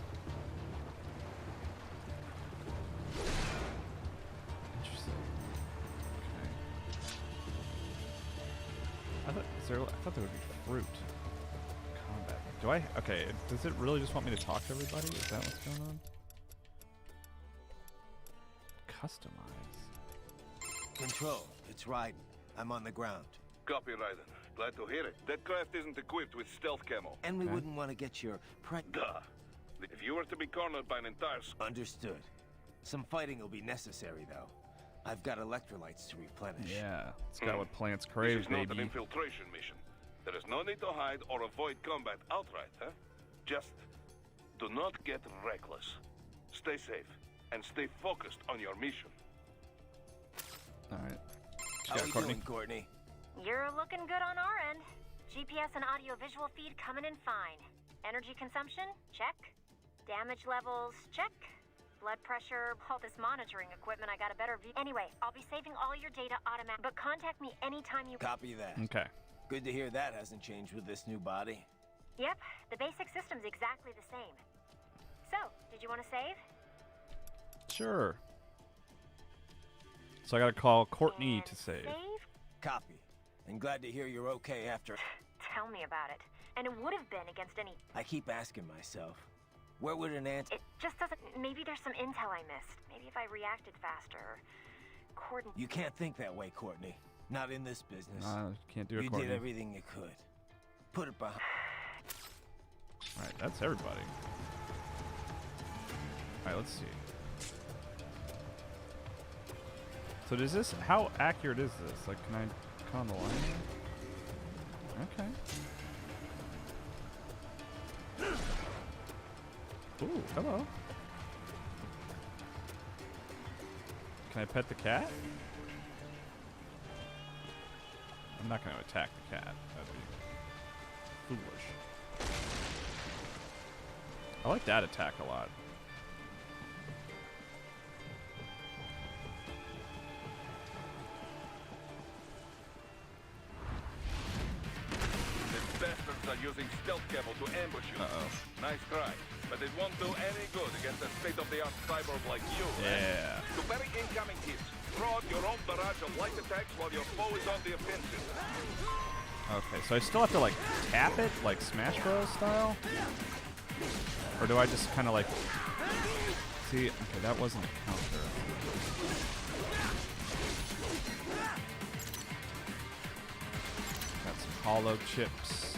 S1: Interesting. Okay. I thought there would be fruit. Combat. Do I? Okay. Does it really just want me to talk to everybody? Is that what's going on? Customize.
S4: Control, it's Raiden. I'm on the ground.
S9: Copy, Raiden. Glad to hear it. That craft isn't equipped with stealth camo.
S4: And we
S1: Okay.
S4: wouldn't want to get your
S9: Duh. If you were to be cornered by an entire
S4: Understood. Some fighting will be necessary, though. I've got electrolytes to replenish.
S1: Yeah, it's got what plants
S9: This
S1: crave,
S9: is not an
S1: baby.
S9: infiltration mission. There is no need to hide or avoid combat outright, huh? Just do not get reckless. Stay safe and stay focused on your mission.
S1: All right.
S4: How we doing, Courtney?
S5: You're looking good on our end. GPS and audio-visual feed coming in fine. Energy consumption? Check. Damage levels? Check. Blood pressure, all this monitoring equipment, I got a better view. Anyway, I'll be saving all your data automatic, but contact me anytime you...
S4: Copy that.
S1: Okay.
S4: Good to hear that hasn't changed with this new body.
S5: Yep, the basic system's exactly the same. So, did you want to save?
S1: Sure. So I gotta call Courtney to save.
S4: Copy. And glad to hear you're okay after...
S5: Tell me about it. And it would have been against any...
S4: I keep asking myself, where would an ant...
S5: It just doesn't... Maybe there's some intel I missed. Maybe if I reacted faster.
S4: You can't think that way, Courtney. Not in this business.
S1: Can't do it,
S4: You
S1: Courtney.
S4: did everything you could. Put it behind...
S1: Alright, that's everybody. Alright, let's see. So does this... How accurate is this? Like, can I come on the line here? Okay. Ooh, hello. Can I pet the cat? I'm not going to attack the cat. That'd be foolish. I like that attack a lot.
S9: These bastards are using stealth cable to ambush you.
S1: Uh-oh.
S9: Nice try, but it won't do any good against a state-of-the-art cyborg like you.
S1: Yeah.
S9: To bury incoming hits, throw out your own barrage of light attacks while your foe is on the offensive.
S1: Okay, so I still have to, like, tap it, like Smash Bros. Style? Or do I just kind of, like... See, okay, that wasn't a counter. Got some hollow chips.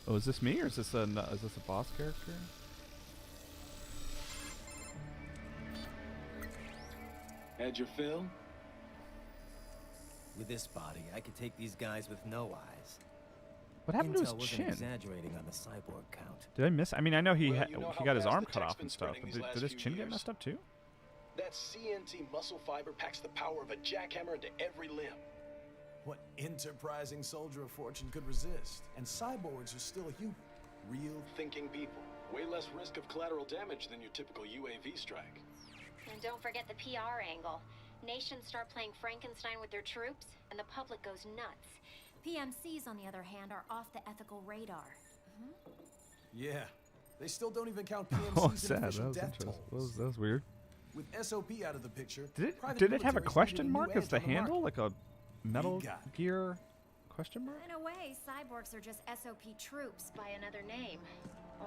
S1: Oh, is this me, or is this a boss character?
S8: Had your fill?
S4: With this body, I could take these guys with no eyes.
S1: What happened to his
S4: Intel wasn't
S1: chin?
S4: exaggerating on the cyborg count.
S1: Did I miss? I mean, I know he
S8: Well, you know
S1: he
S8: how
S1: got his
S8: fast
S1: arm
S8: the
S1: cut
S8: tech's
S1: off
S8: been
S1: and stuff.
S8: spreading
S1: But
S8: these
S1: did
S8: last
S1: his
S8: few
S1: chin get
S8: years.
S1: messed up too?
S10: That CNT muscle fiber packs the power of a jackhammer into every limb.
S8: What enterprising soldier of fortune could resist? And cyborgs are still human. Real
S10: Thinking people. Way less risk of collateral damage than your typical UAV strike.
S5: And don't forget the PR angle. Nations start playing Frankenstein with their troops, and the public goes nuts. PMCs, on the other hand, are off the ethical radar.
S8: Yeah. They still don't even count
S1: Oh,
S8: PMCs in
S1: sad. That
S8: official
S1: was
S8: death
S1: interesting.
S8: tolls.
S1: That was weird.
S8: With SOP out of the picture, private
S1: Did it have a
S8: militaries
S1: question
S8: needed a new
S1: mark as
S8: edge
S1: the
S8: on
S1: handle,
S8: market.
S1: like a Metal
S8: got
S1: Gear question mark?
S5: In a way, cyborgs are just SOP troops by another name.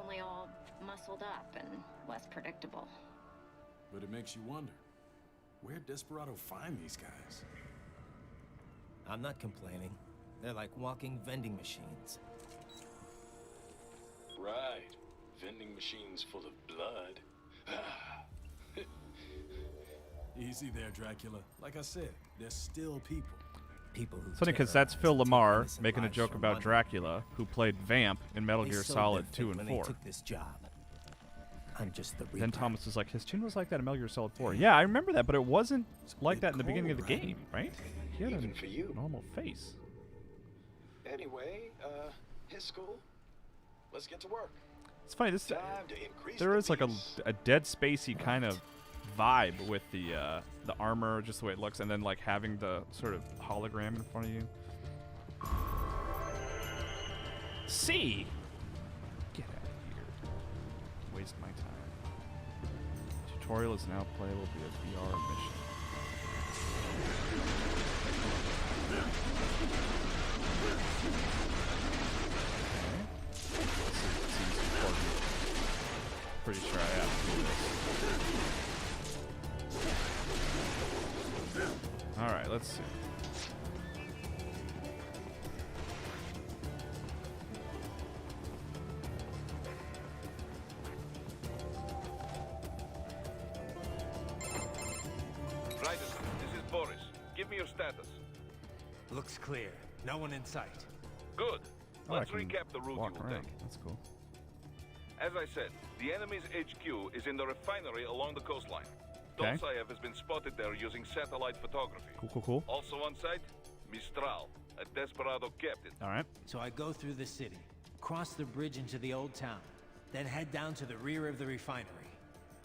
S5: Only all muscled up and less predictable.
S8: But it makes you wonder, where'd Desperado find these guys?
S4: I'm not complaining. They're like walking vending machines.
S10: Right. Vending machines full of blood.
S8: Easy there, Dracula. Like I said, they're still people.
S4: People who
S1: It's funny because that's
S4: terrorize
S1: Phil
S4: and take
S1: Lamar
S4: innocent
S1: making a
S4: lives
S1: joke
S4: for
S1: about
S4: money.
S1: Dracula, who played Vamp in Metal
S4: They
S1: Gear
S4: sowed
S1: Solid
S4: their
S1: 2
S4: fate
S1: and
S4: when
S1: 4.
S4: They took this job. I'm just the
S1: Then
S4: Reaper.
S1: Thomas was like, his chin was like that in Metal Gear Solid 4. Yeah, I remember that, but it wasn't like that in the beginning of the
S8: cool, right?
S1: game, right? He had
S10: Even
S1: a
S10: for you.
S1: normal face.
S10: Anyway, his school. Let's get to work.
S1: It's funny, this
S10: Time to increase
S1: there
S10: the
S1: is like
S10: peace.
S1: a Dead Spacey kind of vibe with the armor, just the way it looks, and then like having the sort of hologram in front of you. See, get out of here! Waste my time. Tutorial is now playable via VR mission. Pretty sure I have to do this. Alright, let's see.
S9: Give me your status.
S4: Looks clear. No one in sight.
S9: Good.
S1: Oh,
S9: Let's
S1: I can
S9: recap the route you
S1: walk
S9: will
S1: around.
S9: take.
S1: That's cool.
S9: As I said, the enemy's HQ is in the refinery along the coastline.
S1: Okay.
S9: Dolzaev has been spotted there using satellite photography.
S1: Cool.
S9: Also on site, Mistral, a desperado captain.
S1: All right.
S4: So I go through the city, cross the bridge into the old town, then head down to the rear of the refinery.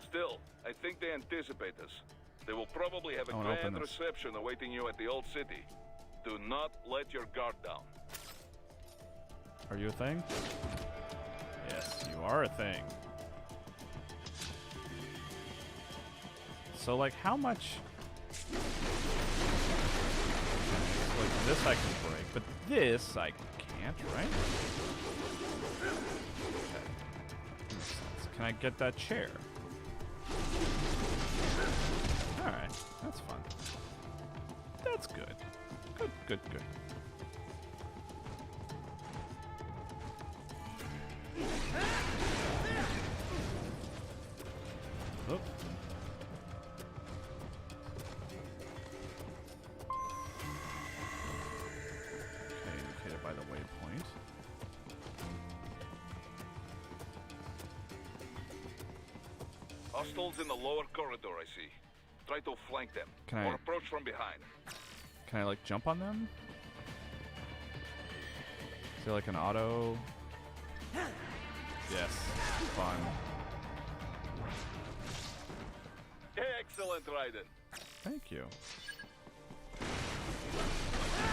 S9: Still, I think they anticipate us. They will probably have a
S1: I wanna open
S9: grand
S1: this.
S9: reception awaiting you at the old city. Do not let your guard down.
S1: Are you a thing? Yes, you are a thing. So, like, how much... Like, this I can break, but this I can't, right? Okay. Makes sense. Can I get that chair? Alright, that's fun. That's good. Good. Oop. Okay, indicated by the waypoint.
S9: Hostiles in the lower corridor, I see. Try to flank them.
S1: Can I-
S9: Or approach from behind.
S1: Can I, like, jump on them? Is there, like, an auto? Yes. Fun.
S9: Excellent, Raiden.
S1: Thank you.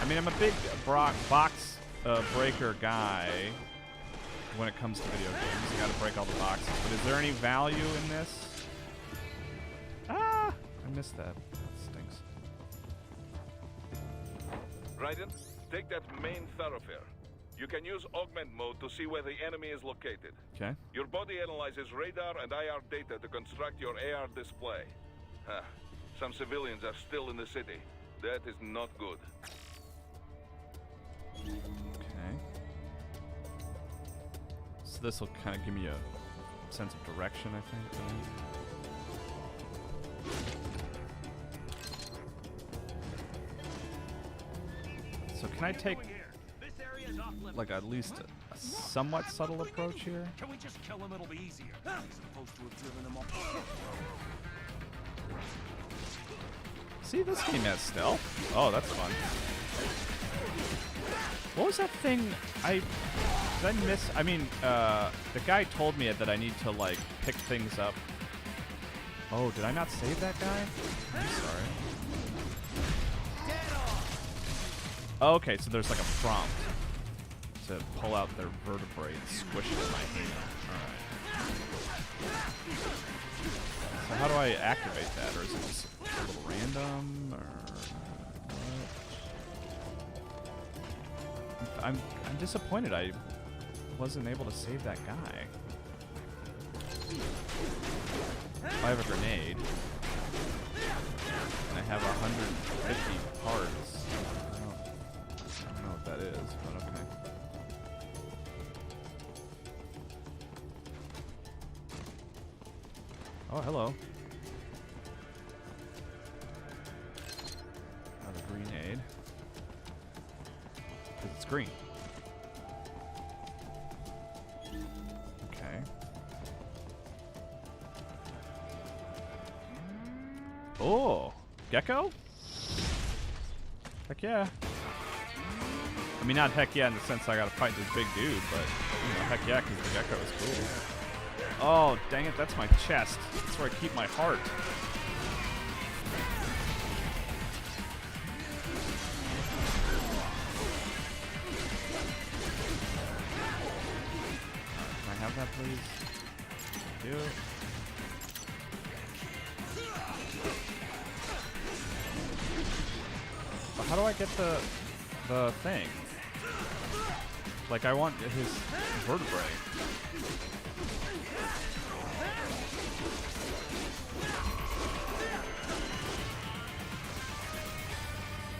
S1: I mean, I'm a big box breaker guy when it comes to video games. You gotta break all the boxes. But is there any value in this? Ah! I missed that. That stinks.
S9: Raiden, take that main thoroughfare. You can use augment mode to see where the enemy is located.
S1: Okay.
S9: Your body analyzes radar and IR data to construct your AR display. Huh. Some civilians are still in the city. That is not good.
S1: Okay. So this will kind of give me a sense of direction, I think. So can I take, like, at least a somewhat subtle approach here?
S11: Can we just kill him? It'll be easier. As opposed to have driven him off.
S1: See, this game has stealth. Oh, that's fun. What was that thing? Did I miss? I mean, the guy told me that I need to, like, pick things up. Oh, did I not save that guy? I'm sorry. Okay, so there's like a prompt to pull out their vertebrae and squish it in my hand. Alright. So how do I activate that? Or is it just a little random? Or what? I'm disappointed I wasn't able to save that guy. I have a grenade. And I have 150 parts. I don't know what that is, but okay. Oh, hello. Another grenade. Because it's green. Okay. Oh! Gecko? Heck yeah. I mean, not heck yeah in the sense I gotta fight this big dude, but, you know, heck yeah, because the gecko is cool. Oh, dang it, that's my chest. That's where I keep my heart. Can I have that, please? Thank you. But how do I get the thing? Like, I want his vertebrae.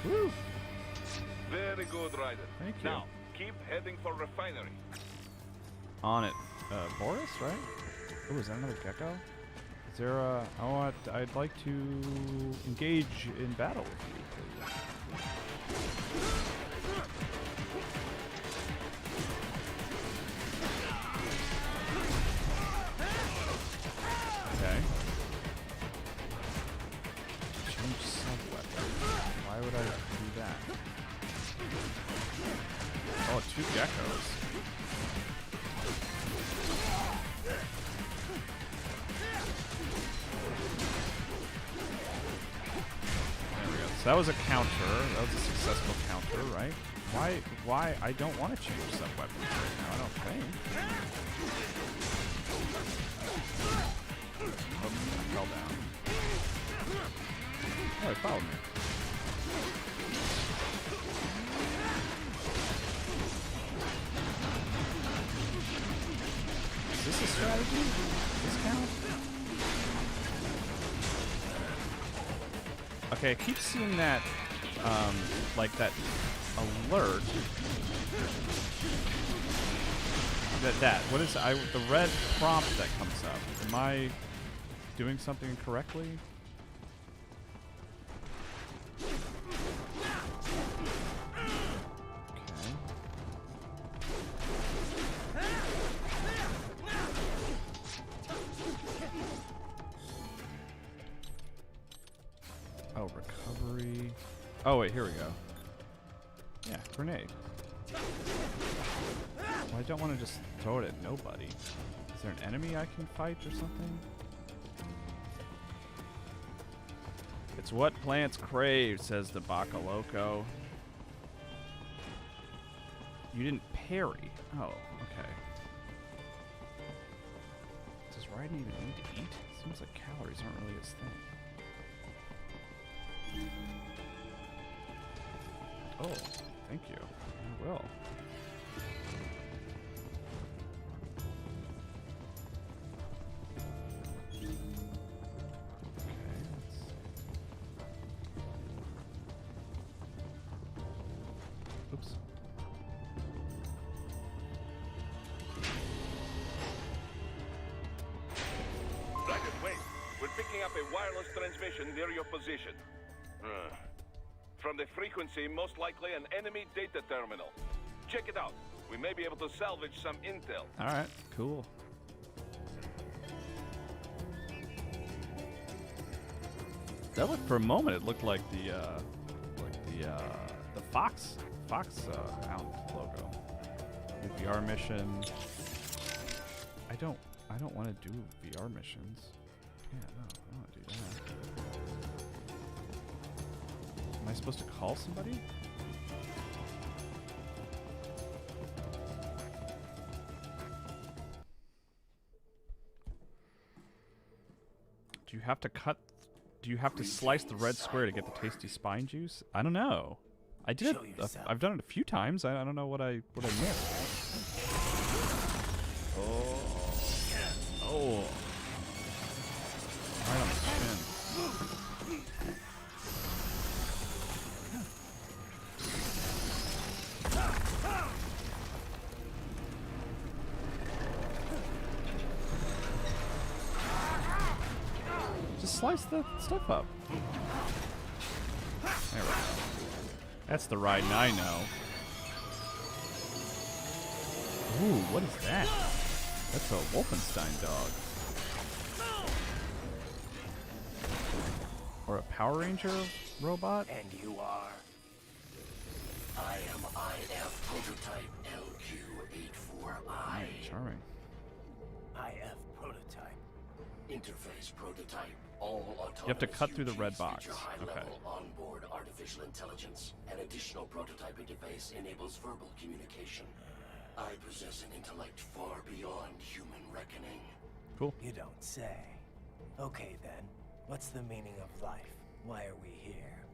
S1: Woo!
S9: Very good, Raiden.
S1: Thank you.
S9: Now, keep heading for refinery.
S1: On it. Boris, right? Oh, is that another gecko? Is there a... I'd like to engage in battle with you, please. Okay. Change sub-weapon. Why would I do that? Oh, 2 geckos. There we go. So that was a counter. That was a successful counter, right? Why? I don't want to change sub-weapons right now, I don't think. Oops, I fell down. Oh, he followed me. Is this a strategy? This count? Okay, I keep seeing that, like that alert. What is the red prompt that comes up? Am I doing something incorrectly? Oh, recovery. Oh, wait, here we go. Yeah, grenade. Well, I don't want to just throw it at nobody. Is there an enemy I can fight or something? It's what plants crave, says the Baka Loco. You didn't parry. Oh, okay. Does Raiden even need to eat? Seems like calories aren't really his thing. Oh, thank you. I will. Oops.
S9: Dragon, wait. We're picking up a wireless transmission near your position. From the frequency, most likely an enemy data terminal. Check it out. We may be able to salvage some intel.
S1: All right, cool. That looked, for a moment, it looked like the Fox Hound logo. The VR mission. I don't want to do VR missions. Yeah, no, I don't want to do that. Am I supposed to call somebody? Do you have to cut? Do you have to slice the red square to get the tasty spine juice? I don't know. I did. I've done it a few times. I don't know what I missed. Oh. Oh. Right on the chin. Just slice the stuff up. There we go. That's the Raiden I know. Ooh, what is that? That's a Wolfenstein dog. Or a Power Ranger robot?
S12: And you are? I am IF Prototype LQ84I.
S1: Charming.
S12: IF Prototype. Interface Prototype. All autonomous.
S1: You have to cut through the red box. Okay.
S12: Onboard artificial intelligence. An additional prototype interface enables verbal communication. I possess an intellect far beyond human reckoning.
S1: Cool.
S4: You don't say. Okay then. What's the meaning of life? Why are we here?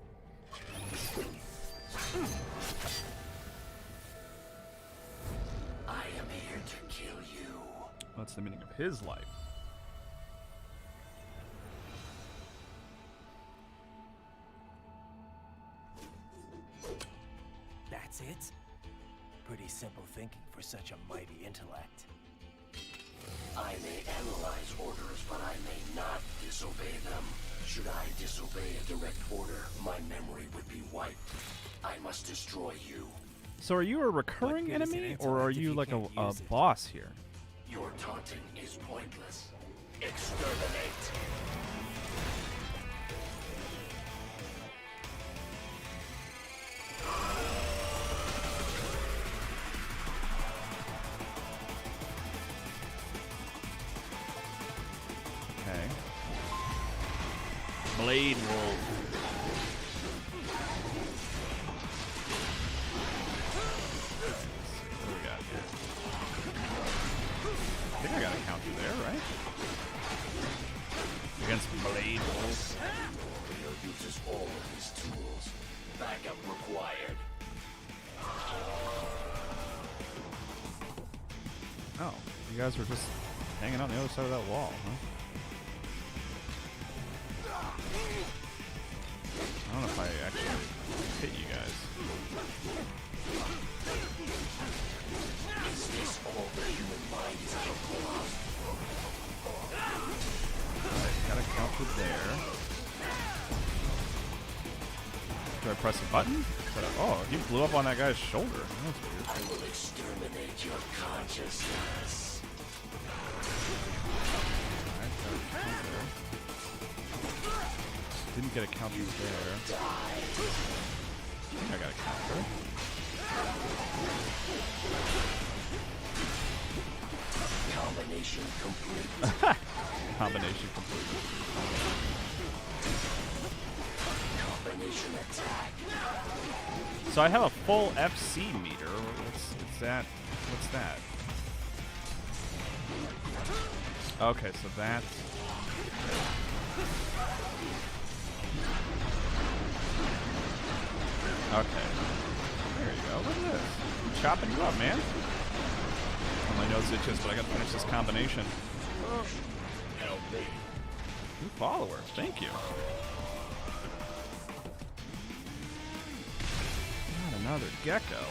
S12: I am here to kill you.
S1: What's the meaning of his life?
S4: That's it? Pretty simple thinking for such a mighty intellect.
S12: I may analyze orders, but I may not disobey them. Should I disobey a direct order, my memory would be wiped. fight. I must destroy you.
S1: So are you a recurring enemy, or are you like a boss here?
S12: Your taunting is pointless. Exterminate.
S1: Okay. Blade Wolf. What do we got here? I think I got a counter there, right? Against Blade Wolf.
S12: Leo uses all of his tools. Backup required.
S1: Oh, you guys were just hanging on the other side of that wall, huh? I don't know if I actually hit you guys.
S12: Is this all the human mind is capable of?
S1: Alright, got a counter there. Do I press a button? Oh, he blew up on that guy's shoulder. That was weird.
S12: I will exterminate your consciousness.
S1: Alright, got a counter. Didn't get a counter there. I think I got a counter.
S12: Combination complete.
S1: Combination complete.
S12: Combination attack.
S1: So I have a full FC meter. What's that? What's that? Okay, so that's... Okay. There you go. Look at this. I'm chopping you up, man. Oh, my nose itches, but I gotta finish this combination.
S12: Help me.
S1: New follower. Thank you. Not another gecko.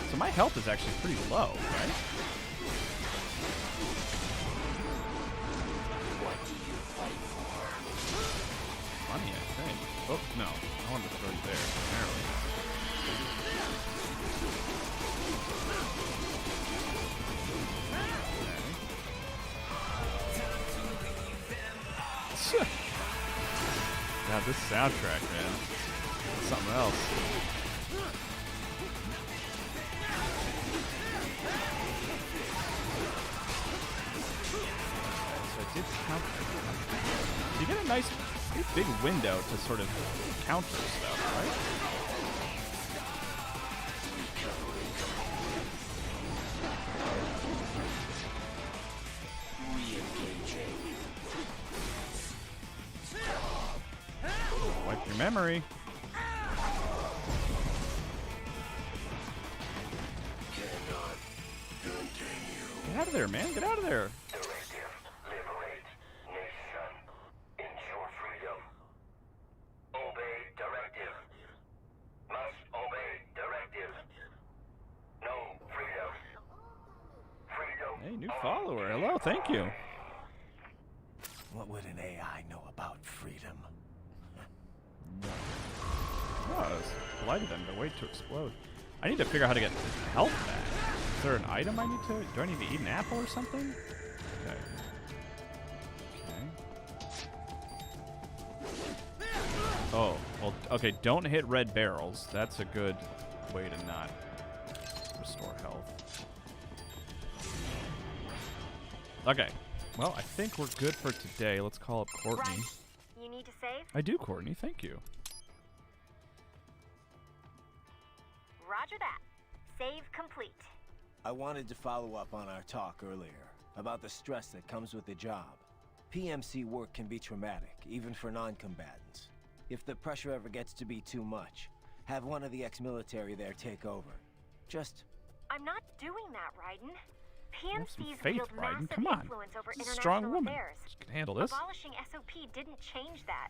S1: So my health is actually pretty low, right?
S12: What do you fight for?
S1: Money, I think. Oh, no. I wanted to throw you there, apparently. Okay. God, this soundtrack, man. It's something else. So I did counter. You get a nice big window to sort of counter stuff, right? Wipe your memory. Get out of there, man. Get out of there.
S12: Directive. Liberate. Nation. Ensure freedom. Obey directive. Must obey directive. No freedom. Freedom.
S1: Hey, new follower. Hello, thank you.
S4: What would an AI know about freedom?
S1: Oh, it's polite of them to wait to explode. I need to figure out how to get health back. Is there an item I need to... Do I need to eat an apple or something? Okay. Okay. Oh, well, okay, don't hit red barrels. That's a good way to not restore health. Okay. Well, I think we're good for today. Let's call up Courtney.
S5: Right. You need to save?
S1: I do, Courtney. Thank you.
S5: Roger that. Save complete.
S4: I wanted to follow up on our talk earlier about the stress that comes with the job. PMC work can be traumatic, even for non-combatants. If the pressure ever gets to be too much, have one of the ex-military there take over. Just...
S5: I'm not doing that, Raiden.
S1: Have some
S5: PMCs
S1: faith,
S5: wield
S1: Raiden.
S5: massive
S1: Come on.
S5: influence over
S1: She's a
S5: international
S1: strong woman.
S5: affairs.
S1: She can handle this.
S5: Abolishing SOP didn't change that.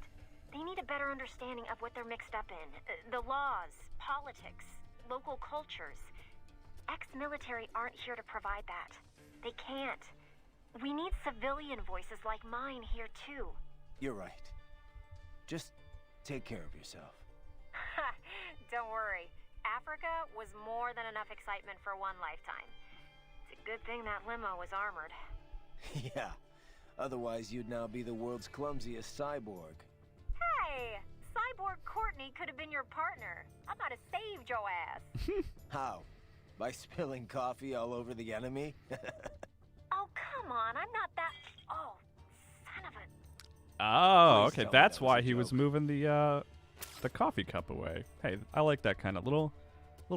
S5: They need a better understanding of what they're mixed up in. The laws, politics, local cultures. ex-military aren't here to provide that. They can't. We need civilian voices like mine here, too.
S4: You're right. Just take care of yourself.
S5: Don't worry. Africa was more than enough excitement for one lifetime. It's a good thing that limo was armored.
S4: Yeah. Otherwise, you'd now be the world's clumsiest cyborg.
S5: Hey! Cyborg Courtney could have been your partner. I might have saved your ass.
S4: How? By spilling coffee all over the enemy?
S5: Oh, come on. I'm not that... Oh, son of a...
S1: Oh,
S4: Please
S1: okay.
S4: tell me
S1: That's
S4: that was
S1: why
S4: a
S1: he was
S4: joke.
S1: moving the coffee cup away. Hey, I like that kind of little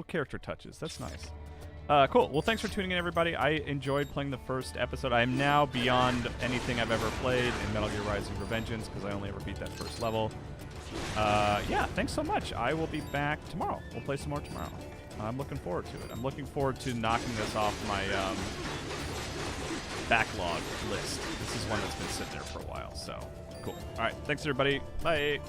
S1: character touches. That's nice. Cool. Well, thanks for tuning in, everybody. I enjoyed playing the first episode. I am now beyond anything I've ever played in Metal Gear Rising: Revengeance because I only ever beat that first level. Yeah, thanks so much. I will be back tomorrow. We'll play some more tomorrow. I'm looking forward to it. I'm looking forward to knocking this off my backlog list. This is one that's been sitting there for a while, so cool. All right, thanks, everybody. Bye.